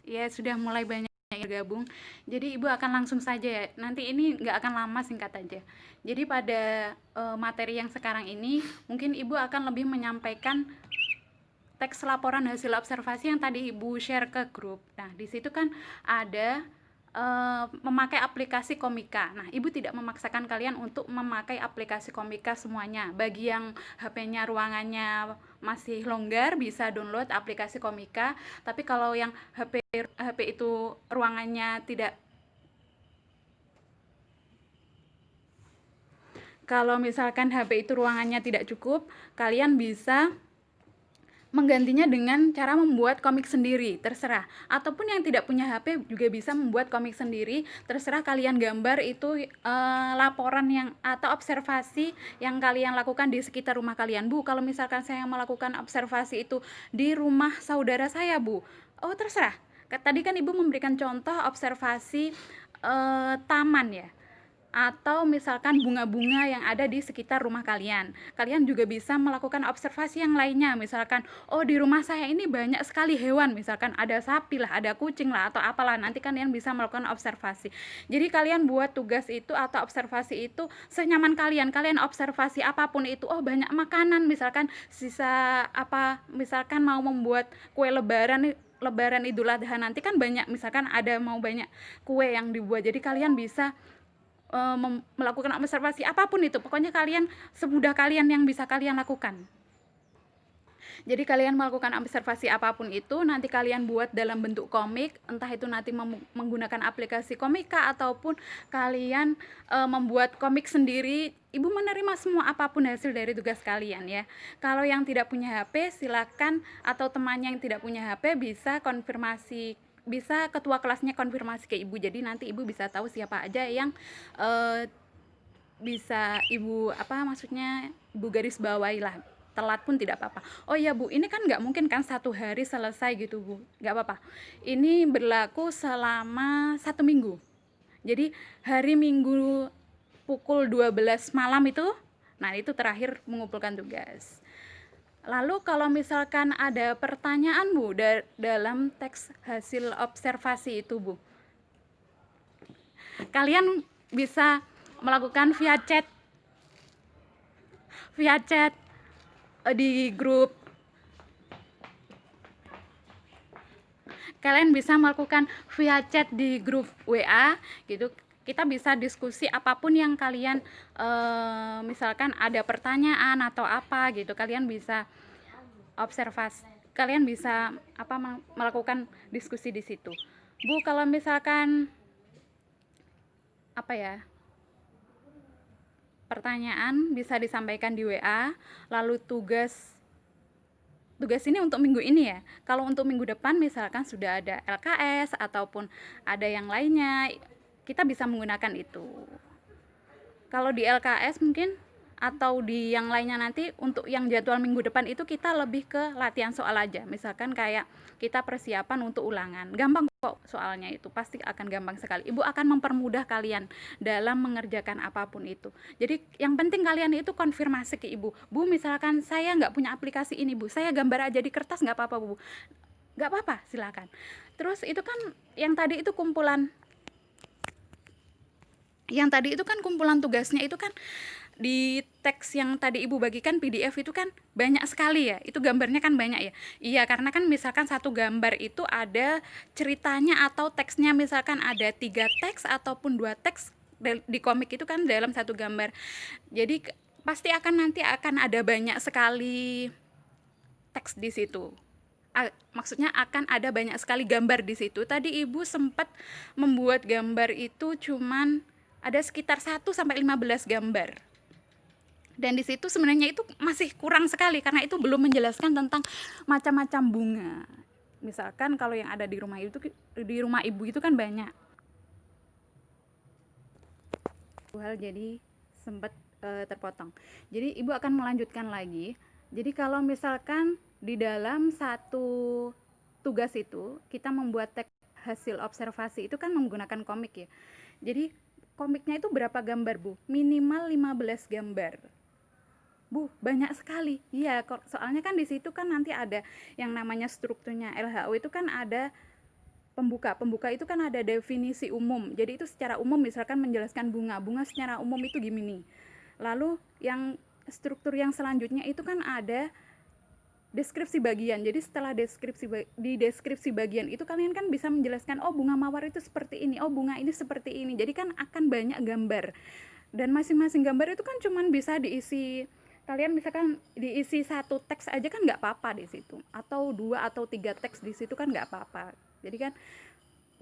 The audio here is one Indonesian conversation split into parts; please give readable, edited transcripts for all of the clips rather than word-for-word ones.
Ya, sudah mulai banyak yang bergabung. Jadi Ibu akan langsung saja ya. Nanti ini nggak akan lama, singkat aja. Jadi pada materi yang sekarang ini, mungkin Ibu akan lebih menyampaikan teks laporan hasil observasi yang tadi Ibu share ke grup. Nah, di situ kan ada memakai aplikasi Komika. Nah, Ibu tidak memaksakan kalian untuk memakai aplikasi Komika semuanya. Bagi yang HP-nya ruangannya masih longgar, bisa download aplikasi Komika. Tapi kalau yang HP itu ruangannya tidak, kalau misalkan HP itu ruangannya tidak cukup, kalian bisa menggantinya dengan cara membuat komik sendiri, terserah. Ataupun yang tidak punya HP juga bisa membuat komik sendiri, terserah kalian gambar itu laporan yang atau observasi yang kalian lakukan di sekitar rumah kalian. Bu, kalau misalkan saya melakukan observasi itu di rumah saudara saya, Bu. Oh, terserah. Tadi kan Ibu memberikan contoh observasi taman ya, atau misalkan bunga-bunga yang ada di sekitar rumah kalian. Kalian juga bisa melakukan observasi yang lainnya, misalkan, oh di rumah saya ini banyak sekali hewan, misalkan ada sapi lah, ada kucing lah, atau apalah, nanti kalian bisa melakukan observasi. Jadi kalian buat tugas itu atau observasi itu senyaman kalian, kalian observasi apapun itu, oh banyak makanan, misalkan sisa apa, misalkan mau membuat kue lebaran, Lebaran Idul Adha nanti kan banyak, misalkan ada mau banyak kue yang dibuat, jadi kalian bisa melakukan observasi apapun itu, pokoknya kalian semudah kalian yang bisa kalian lakukan. Jadi kalian melakukan observasi apapun itu, nanti kalian buat dalam bentuk komik, entah itu nanti menggunakan aplikasi Komika ataupun kalian membuat komik sendiri. Ibu menerima semua apapun hasil dari tugas kalian ya. Kalau yang tidak punya HP silakan, atau temannya yang tidak punya HP bisa konfirmasi, bisa ketua kelasnya konfirmasi ke ibu, jadi nanti ibu bisa tahu siapa aja yang bisa ibu apa maksudnya ibu garis bawahi lah, telat pun tidak apa-apa. Oh ya Bu, ini kan nggak mungkin kan satu hari selesai gitu Bu, nggak apa-apa, ini berlaku selama 1 minggu. Jadi hari Minggu pukul 12 malam itu, nah itu terakhir mengumpulkan tugas. Lalu kalau misalkan ada pertanyaan Bu dalam teks hasil observasi itu Bu, kalian bisa melakukan via chat di grup. Kalian bisa melakukan via chat di grup WA gitu. Kita bisa diskusi apapun yang kalian misalkan ada pertanyaan atau apa gitu, kalian bisa observasi, kalian bisa apa melakukan diskusi di situ. Bu, kalau misalkan apa ya, pertanyaan bisa disampaikan di WA. Lalu tugas ini untuk minggu ini ya. Kalau untuk minggu depan misalkan sudah ada LKS ataupun ada yang lainnya, kita bisa menggunakan itu. Kalau di LKS mungkin atau di yang lainnya nanti, untuk yang jadwal minggu depan itu kita lebih ke latihan soal aja. Misalkan kayak kita persiapan untuk ulangan. Gampang kok soalnya, itu pasti akan gampang sekali. Ibu akan mempermudah kalian dalam mengerjakan apapun itu. Jadi yang penting kalian itu konfirmasi ke ibu. Bu, misalkan saya nggak punya aplikasi ini Bu, saya gambar aja di kertas nggak apa-apa Bu? Nggak apa-apa, silakan. Terus itu kan yang tadi itu kumpulan, tugasnya itu kan di teks yang tadi ibu bagikan PDF itu kan banyak sekali ya, itu gambarnya kan banyak ya. Iya, karena kan misalkan satu gambar itu ada ceritanya atau teksnya, misalkan ada 3 teks ataupun 2 teks di komik itu kan dalam satu gambar. Jadi pasti nanti akan ada banyak sekali teks di situ. Maksudnya akan ada banyak sekali gambar di situ. Tadi ibu sempat membuat gambar itu cuman ada sekitar 1 sampai 15 gambar. Dan di situ sebenarnya itu masih kurang sekali karena itu belum menjelaskan tentang macam-macam bunga. Misalkan kalau yang ada di rumah ibu itu kan banyak hal, jadi sempat terpotong. Jadi ibu akan melanjutkan lagi. Jadi kalau misalkan di dalam satu tugas itu kita membuat teks hasil observasi itu kan menggunakan komik ya. Jadi komiknya itu berapa gambar Bu? Minimal 15 gambar. Bu, banyak sekali. Iya, soalnya kan di situ kan nanti ada yang namanya strukturnya LHO itu kan ada Pembuka itu kan ada definisi umum. Jadi itu secara umum misalkan menjelaskan bunga. Bunga secara umum itu gini. Lalu yang struktur yang selanjutnya itu kan ada deskripsi bagian. Jadi setelah di deskripsi bagian itu kalian kan bisa menjelaskan, oh bunga mawar itu seperti ini, oh bunga ini seperti ini. Jadi kan akan banyak gambar. Dan masing-masing gambar itu kan cuman bisa diisi, kalian misalkan diisi satu teks aja kan nggak apa-apa di situ, atau 2 atau 3 teks di situ kan nggak apa-apa. Jadi kan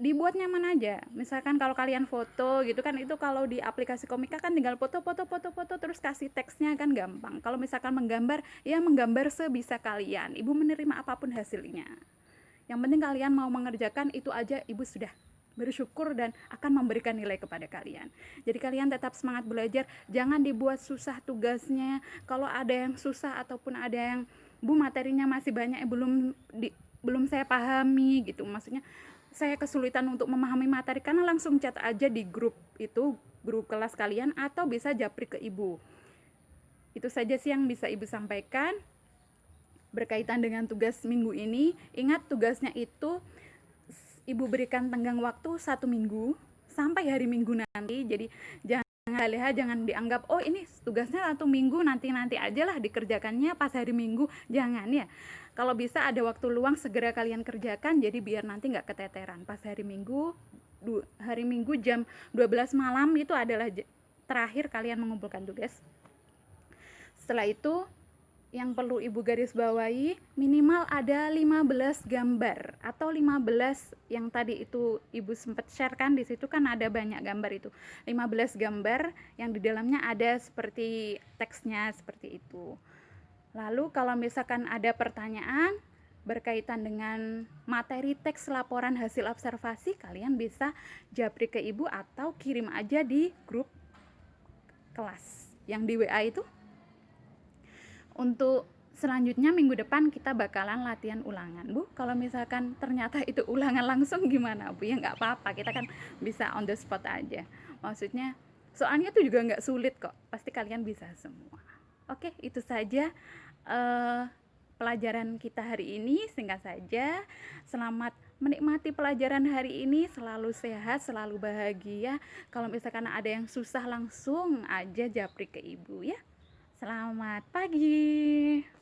dibuat nyaman aja. Misalkan kalau kalian foto gitu kan, itu kalau di aplikasi Komika kan tinggal foto terus kasih teksnya kan gampang. Kalau misalkan menggambar, ya menggambar sebisa kalian. Ibu menerima apapun hasilnya. Yang penting kalian mau mengerjakan itu aja, ibu sudah bersyukur dan akan memberikan nilai kepada kalian. Jadi kalian tetap semangat belajar, jangan dibuat susah tugasnya. Kalau ada yang susah ataupun ada yang Bu materinya masih banyak belum saya pahami gitu, maksudnya saya kesulitan untuk memahami materi, karena langsung chat aja di grup itu, grup kelas kalian, atau bisa japri ke ibu. Itu saja sih yang bisa ibu sampaikan berkaitan dengan tugas minggu ini. Ingat, tugasnya itu ibu berikan tenggang waktu 1 minggu sampai hari Minggu nanti. Jadi jangan dianggap oh ini tugasnya 1 minggu, nanti aja lah dikerjakannya pas hari Minggu. Jangan ya. Kalau bisa ada waktu luang segera kalian kerjakan, jadi biar nanti nggak keteteran. Pas hari Minggu jam 12 malam itu adalah terakhir kalian mengumpulkan tugas. Setelah itu yang perlu ibu garis bawahi, minimal ada 15 gambar atau 15 yang tadi itu ibu sempat share kan, di situ kan ada banyak gambar itu. 15 gambar yang di dalamnya ada seperti teksnya seperti itu. Lalu kalau misalkan ada pertanyaan berkaitan dengan materi teks laporan hasil observasi, kalian bisa japri ke ibu atau kirim aja di grup kelas yang di WA itu. Untuk selanjutnya minggu depan kita bakalan latihan ulangan, Bu. Kalau misalkan ternyata itu ulangan langsung gimana, Bu? Ya nggak apa-apa, kita kan bisa on the spot aja. Maksudnya soalnya itu juga nggak sulit kok, pasti kalian bisa semua. Oke, itu saja pelajaran kita hari ini, singkat saja. Selamat menikmati pelajaran hari ini, selalu sehat, selalu bahagia. Kalau misalkan ada yang susah langsung aja japri ke ibu ya. Selamat pagi.